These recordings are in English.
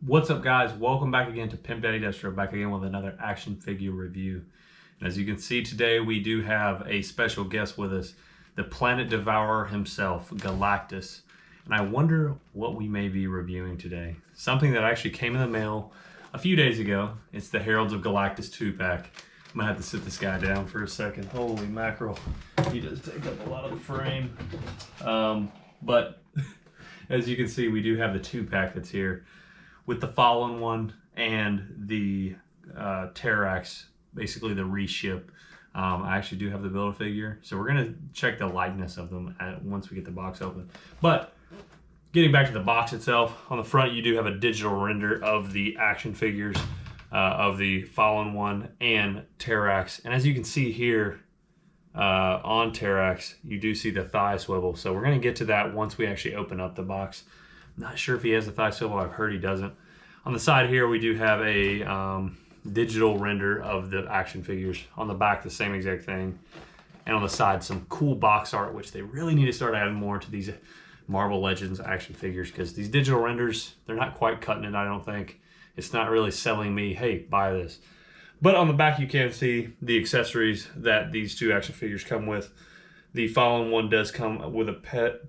What's up, guys? Welcome back again to Pimp Daddy Destro, back again with another action figure review. And as you can see today, we do have a special guest with us, the Planet Devourer himself, Galactus. And I wonder what we may be reviewing today. Something that actually came in the mail a few days ago. It's the Heralds of Galactus 2-pack. I'm gonna have to sit this guy down for a second. Holy mackerel. He does take up a lot of the frame. But as you can see, we do have the 2-pack that's here, with the Fallen one and the Terrax, basically the reship. I actually do have the Build-A-Figure, so we're gonna check the likeness of them once we get the box open. But getting back to the box itself, on the front you do have a digital render of the action figures of the Fallen one and Terrax. And as you can see here on Terrax, you do see the thigh swivel. So we're gonna get to that once we actually open up the box. Not sure if he has a thigh swivel. I've heard he doesn't. On the side here, we do have a digital render of the action figures. On the back, the same exact thing. And on the side, some cool box art, which they really need to start adding more to these Marvel Legends action figures, because these digital renders, they're not quite cutting it, I don't think. It's not really selling me, hey, buy this. But on the back, you can see the accessories that these two action figures come with. The Fallen one does come with a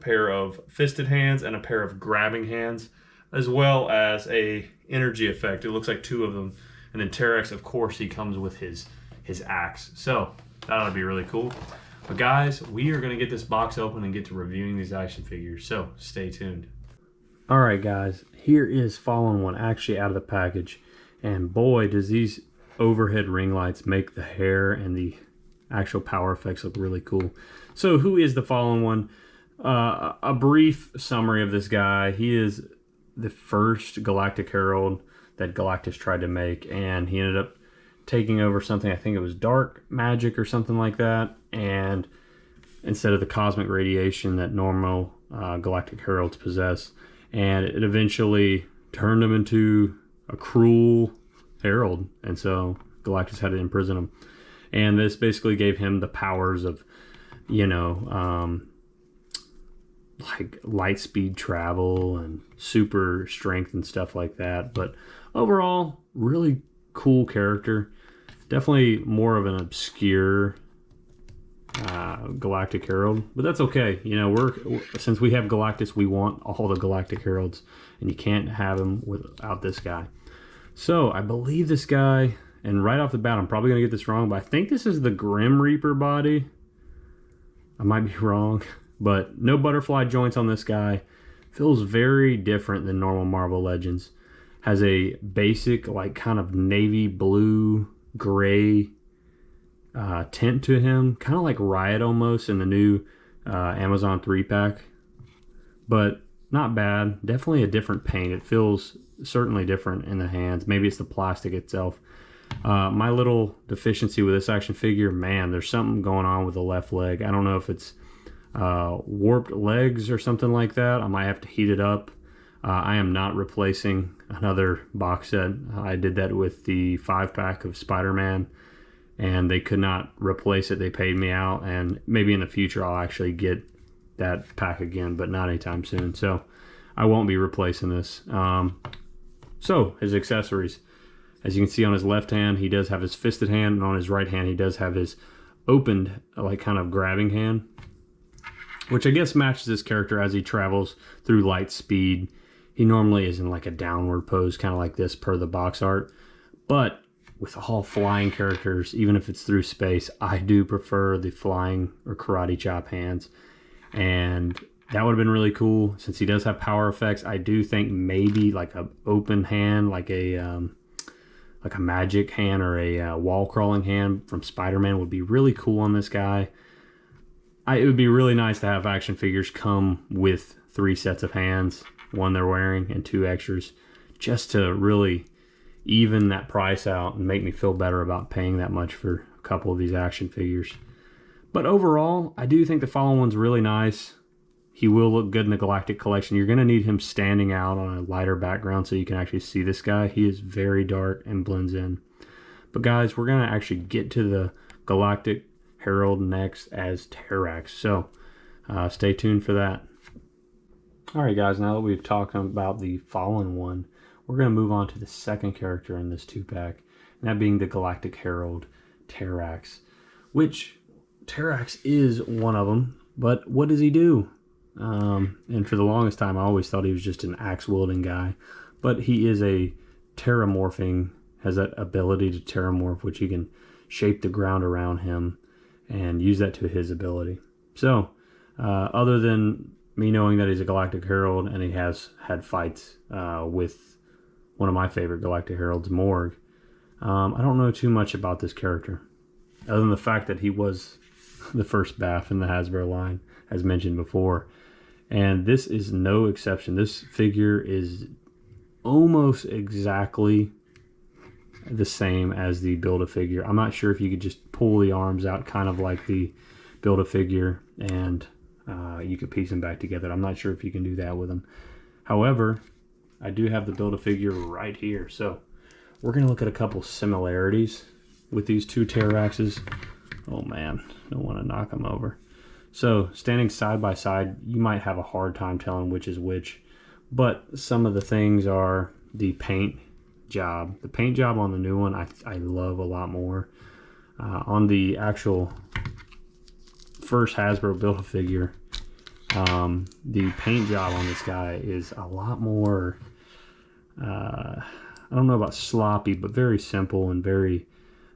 pair of fisted hands and a pair of grabbing hands, as well as a energy effect. It looks like two of them. And then Terrax, of course, he comes with his axe. So that ought to be really cool. But guys, we are going to get this box open and get to reviewing these action figures. So stay tuned. All right, guys, here is Fallen one actually out of the package. And boy, does these overhead ring lights make the hair and the actual power effects look really cool. So who is the Fallen one? A brief summary of this guy. He is the first Galactic Herald that Galactus tried to make, and he ended up taking over something, I think it was dark magic or something like that, and instead of the cosmic radiation that normal Galactic Heralds possess, and it eventually turned him into a cruel herald, and so Galactus had to imprison him. And this basically gave him the powers of, you know, like light speed travel and super strength and stuff like that. But overall, really cool character. Definitely more of an obscure Galactic Herald, but that's okay. You know, since we have Galactus, we want all the Galactic Heralds, and you can't have them without this guy. So I believe this guy, and right off the bat, I'm probably going to get this wrong, but I think this is the Grim Reaper body. I might be wrong, but no butterfly joints on this guy. Feels very different than normal Marvel Legends. Has a basic, like, kind of navy blue, gray tint to him. Kind of like Riot almost in the new Amazon 3-pack. But not bad. Definitely a different paint. It feels certainly different in the hands. Maybe it's the plastic itself. My little deficiency with this action figure, man, there's something going on with the left leg. I don't know if it's warped legs or something like that. I might have to heat it up. I am not replacing another box set. I did that with the 5-pack of Spider-Man, and they could not replace it. They paid me out, and maybe in the future I'll actually get that pack again, but not anytime soon. So I won't be replacing this. So his accessories. As you can see on his left hand, he does have his fisted hand, and on his right hand, he does have his opened, like, kind of grabbing hand, which I guess matches this character as he travels through light speed. He normally is in like a downward pose, kind of like this per the box art. But with all flying characters, even if it's through space, I do prefer the flying or karate chop hands. And that would have been really cool. Since he does have power effects, I do think maybe like an open hand, like a magic hand or a wall crawling hand from Spider-Man would be really cool on this guy. It would be really nice to have action figures come with 3 sets of hands, one they're wearing and 2 extras, just to really even that price out and make me feel better about paying that much for a couple of these action figures. But overall, I do think the Fallen one's really nice. He will look good in the Galactic Collection. You're going to need him standing out on a lighter background so you can actually see this guy. He is very dark and blends in. But guys, we're going to actually get to the Galactic Herald next as Terrax. So stay tuned for that. Alright guys, now that we've talked about the Fallen one, we're going to move on to the second character in this 2-pack, and that being the Galactic Herald, Terrax, which Terrax is one of them, but what does he do? And for the longest time, I always thought he was just an axe-wielding guy, but he is a terramorphing, has that ability to terramorph, which he can shape the ground around him and use that to his ability. So, other than me knowing that he's a Galactic Herald and he has had fights with one of my favorite Galactic Heralds, Morg, I don't know too much about this character, other than the fact that he was the first BAF in the Hasbro line, as mentioned before. And this is no exception. This figure is almost exactly the same as the Build-A-Figure. I'm not sure if you could just pull the arms out kind of like the Build-A-Figure and you could piece them back together. I'm not sure if you can do that with them. However, I do have the Build-A-Figure right here. So we're going to look at a couple similarities with these two Terraxes. Oh man, don't want to knock them over. So standing side by side, you might have a hard time telling which is which, but some of the things are the paint job. The paint job on the new one I love a lot more. On the actual first Hasbro Build-A-Figure, the paint job on this guy is a lot more, I don't know about sloppy, but very simple and very,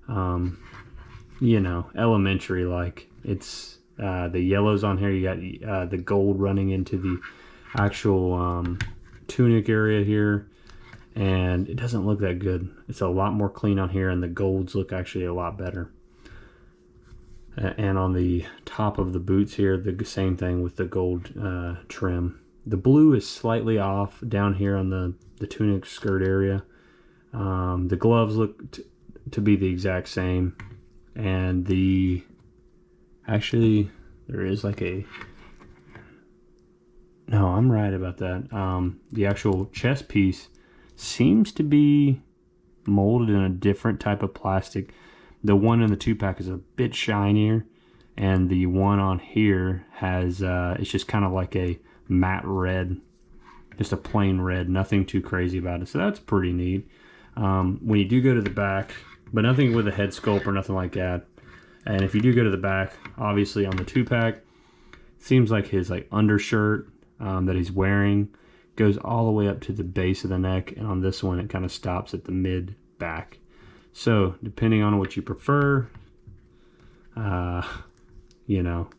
you know, elementary like. It's the yellows on here, you got the gold running into the actual tunic area here, and it doesn't look that good. It's a lot more clean on here, and the golds look actually a lot better. And on the top of the boots here, the same thing with the gold trim. The blue is slightly off down here on the tunic skirt area. The gloves look to be the exact same, and actually there is like no, I'm right about that. The actual chest piece seems to be molded in a different type of plastic. The one in the 2-pack is a bit shinier, and the one on here has it's just kind of like a matte red, just a plain red, nothing too crazy about it. So that's pretty neat. When you do go to the back, but nothing with a head sculpt or nothing like that. And if you do go to the back, obviously on the 2-pack, seems like his like undershirt that he's wearing goes all the way up to the base of the neck, and on this one it kind of stops at the mid back. So depending on what you prefer, you know,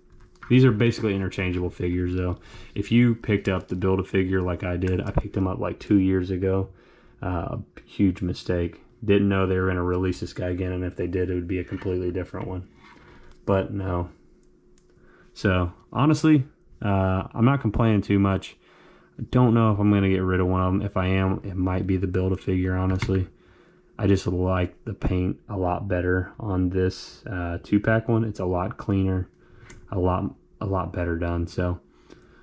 these are basically interchangeable figures though. If you picked up the Build-A-Figure like I did, I picked them up like 2 years ago. Huge mistake. Didn't know they were going to release this guy again, and if they did, it would be a completely different one. But no. So honestly, I'm not complaining too much. I don't know if I'm going to get rid of one of them. If I am, it might be the Build-A-Figure, honestly. I just like the paint a lot better on this 2-pack one. It's a lot cleaner, a lot better done. So,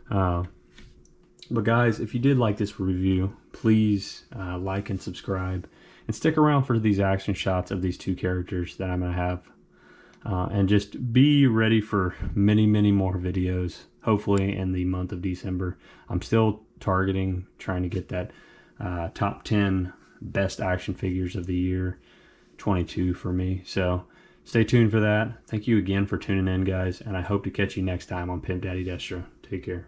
but guys, if you did like this review, please like and subscribe, and stick around for these action shots of these two characters that I'm going to have. And just be ready for many, many more videos, hopefully in the month of December. I'm still targeting trying to get that top 10 best action figures of the year 22 for me. So stay tuned for that. Thank you again for tuning in, guys, and I hope to catch you next time on Pimp Daddy Destro. Take care.